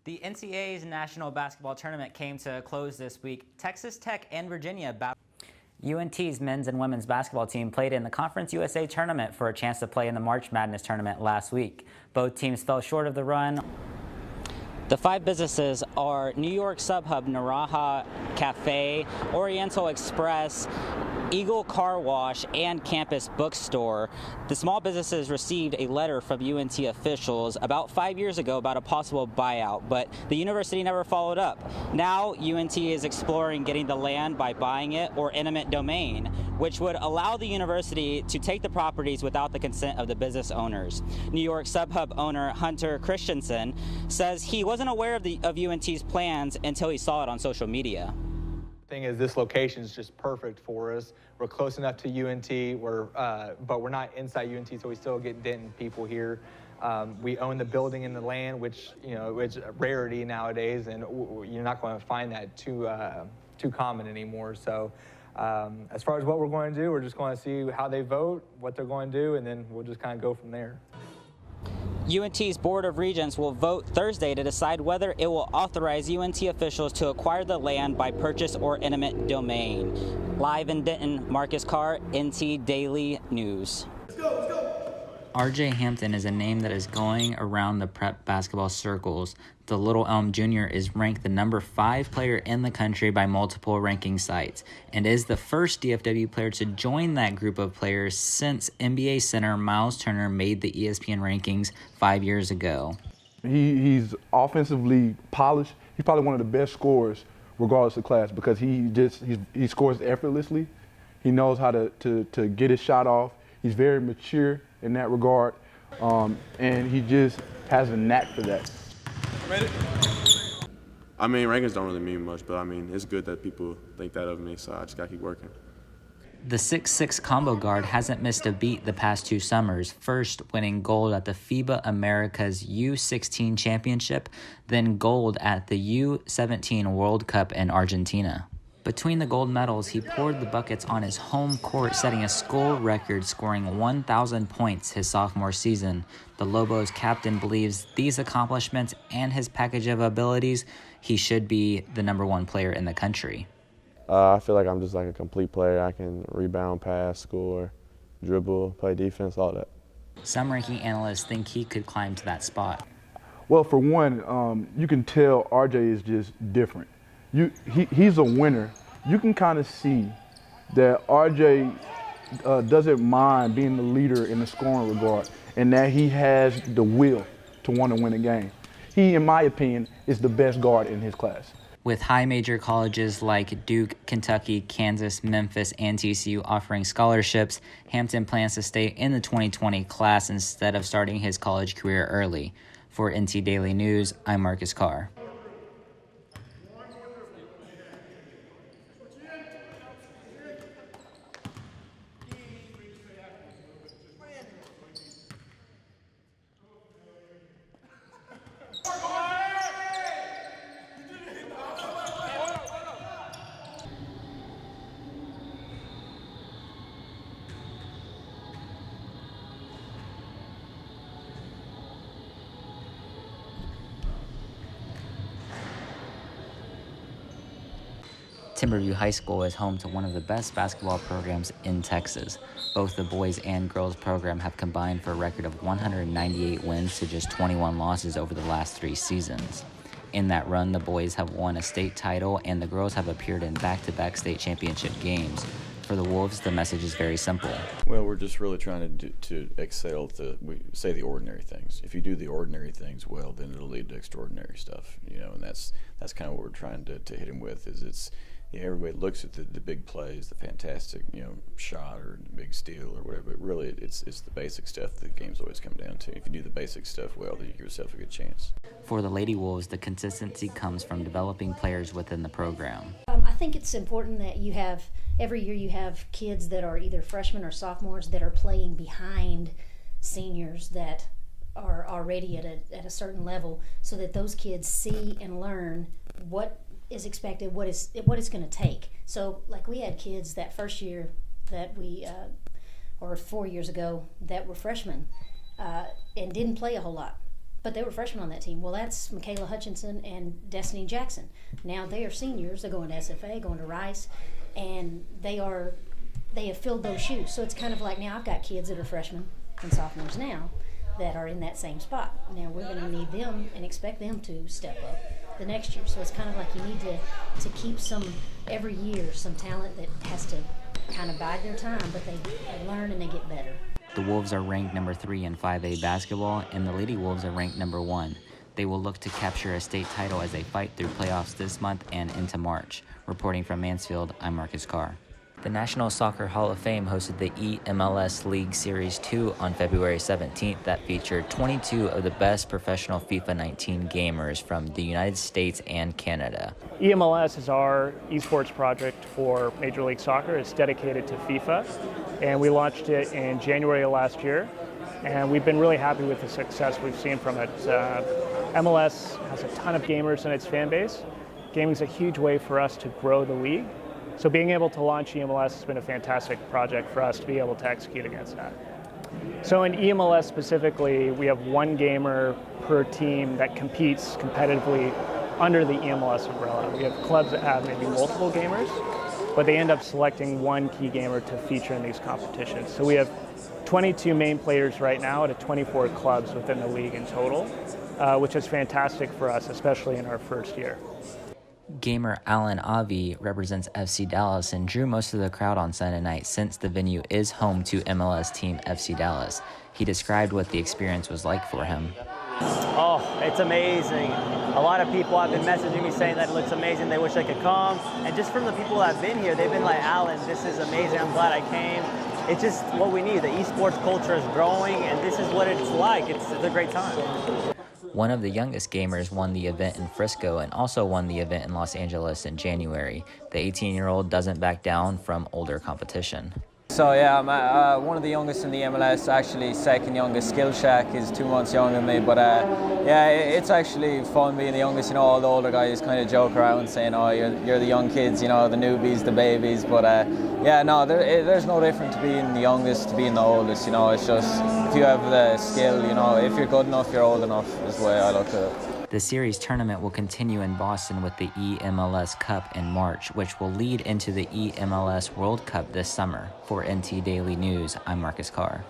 The NCAA's National Basketball Tournament came to a close this week. Texas Tech and Virginia battled. UNT's men's and women's basketball team played in the Conference USA tournament for a chance to play in the March Madness tournament last week. Both teams fell short of the run. The five businesses are New York Subhub Naraha Cafe, Oriental Express, Eagle Car Wash, and Campus Bookstore. The small businesses received a letter from UNT officials about 5 years ago about a possible buyout, but the university never followed up. Now UNT is exploring getting the land by buying it or eminent domain, which would allow the university to take the properties without the consent of the business owners. New York Subhub owner Hunter Christensen says he wasn't aware of UNT's plans until he saw it on social media. Thing is, this location is just perfect for us. We're close enough to UNT, but we're not inside UNT, so we still get Denton people here. We own the building and the land, which it's a rarity nowadays, and you're not going to find that too common anymore. So, as far as what we're going to do, we're just going to see how they vote, what they're going to do, and then we'll just kind of go from there. UNT's Board of Regents will vote Thursday to decide whether it will authorize UNT officials to acquire the land by purchase or eminent domain. Live in Denton, Marcus Carr, NT Daily News. Let's go. RJ Hampton is a name that is going around the prep basketball circles. The Little Elm Jr. is ranked the number 5 player in the country by multiple ranking sites and is the first DFW player to join that group of players since NBA center Miles Turner made the ESPN rankings 5 years ago. He's offensively polished. He's probably one of the best scorers regardless of class because he scores effortlessly. He knows how to get his shot off. He's very mature in that regard, and he just has a knack for that. I mean, rankings don't really mean much, but I mean, it's good that people think that of me, so I just gotta keep working. The 6'6" combo guard hasn't missed a beat the past 2 summers, first winning gold at the FIBA Americas U16 Championship, then gold at the U17 World Cup in Argentina. Between the gold medals, he poured the buckets on his home court, setting a school record, scoring 1,000 points his sophomore season. The Lobos captain believes these accomplishments and his package of abilities, he should be the number 1 player in the country. I feel like I'm just like a complete player. I can rebound, pass, score, dribble, play defense, all that. Some ranking analysts think he could climb to that spot. Well, for one, you can tell RJ is just different. He's a winner. You can kind of see that RJ doesn't mind being the leader in the scoring regard and that he has the will to want to win a game. He, in my opinion, is the best guard in his class. With high major colleges like Duke, Kentucky, Kansas, Memphis, and TCU offering scholarships, Hampton plans to stay in the 2020 class instead of starting his college career early. For NT Daily News, I'm Marcus Carr. Timberview High School is home to one of the best basketball programs in Texas. Both the boys and girls program have combined for a record of 198 wins to just 21 losses over the last 3 seasons. In that run, the boys have won a state title and the girls have appeared in back-to-back state championship games. For the Wolves, the message is very simple. Well, we're just really trying to excel we say the ordinary things. If you do the ordinary things well, then it'll lead to extraordinary stuff, and that's kind of what we're trying to hit him with. Everybody looks at the big plays, the fantastic, shot or big steal or whatever, but really it's the basic stuff that games always come down to. If you do the basic stuff well, then you give yourself a good chance. For the Lady Wolves, the consistency comes from developing players within the program. I think it's important that every year you have kids that are either freshmen or sophomores that are playing behind seniors that are already at a certain level, so that those kids see and learn what is expected, what it's going to take. So, like, we had kids that first year that or 4 years ago, that were freshmen and didn't play a whole lot. but they were freshmen on that team. Well, that's Michaela Hutchinson and Destiny Jackson. Now they are seniors. They're going to SFA, going to Rice, and they have filled those shoes. So it's kind of like now I've got kids that are freshmen and sophomores now that are in that same spot. Now we're going to need them and expect them to step up the next year. So it's kind of like you need to keep every year, some talent that has to kind of bide their time, but they learn and they get better. The Wolves are ranked number 3 in 5A basketball, and the Lady Wolves are ranked number 1. They will look to capture a state title as they fight through playoffs this month and into March. Reporting from Mansfield, I'm Marcus Carr. The National Soccer Hall of Fame hosted the EMLS League Series 2 on February 17th that featured 22 of the best professional FIFA 19 gamers from the United States and Canada. EMLS is our esports project for Major League Soccer. It's dedicated to FIFA, and we launched it in January of last year, and we've been really happy with the success we've seen from it. MLS has a ton of gamers in its fan base. Gaming is a huge way for us to grow the league. So being able to launch EMLS has been a fantastic project for us to be able to execute against that. So in EMLS specifically, we have one gamer per team that competes competitively under the EMLS umbrella. We have clubs that have maybe multiple gamers, but they end up selecting one key gamer to feature in these competitions. So we have 22 main players right now out of 24 clubs within the league in total, which is fantastic for us, especially in our first year. Gamer Alan Avi represents FC Dallas and drew most of the crowd on Sunday night since the venue is home to MLS team FC Dallas. He described what the experience was like for him. Oh, it's amazing. A lot of people have been messaging me saying that it looks amazing, they wish they could come. And just from the people that have been here, they've been like, Alan, this is amazing, I'm glad I came. It's just what we need. The esports culture is growing, and this is what it's like. It's a great time. One of the youngest gamers won the event in Frisco and also won the event in Los Angeles in January. The 18-year-old doesn't back down from older competition. So yeah, I'm one of the youngest in the MLS, actually second youngest. Skill Shack is 2 months younger than me, but yeah, it's actually fun being the youngest. You know, all the older guys kind of joke around saying, oh, you're the young kids, you know, the newbies, the babies, but yeah, no, there's no difference to being the youngest to being the oldest, you know. It's just, if you have the skill, you know, if you're good enough, you're old enough, is the way I look at it. The series tournament will continue in Boston with the EMLS Cup in March, which will lead into the EMLS World Cup this summer. For NT Daily News, I'm Marcus Carr.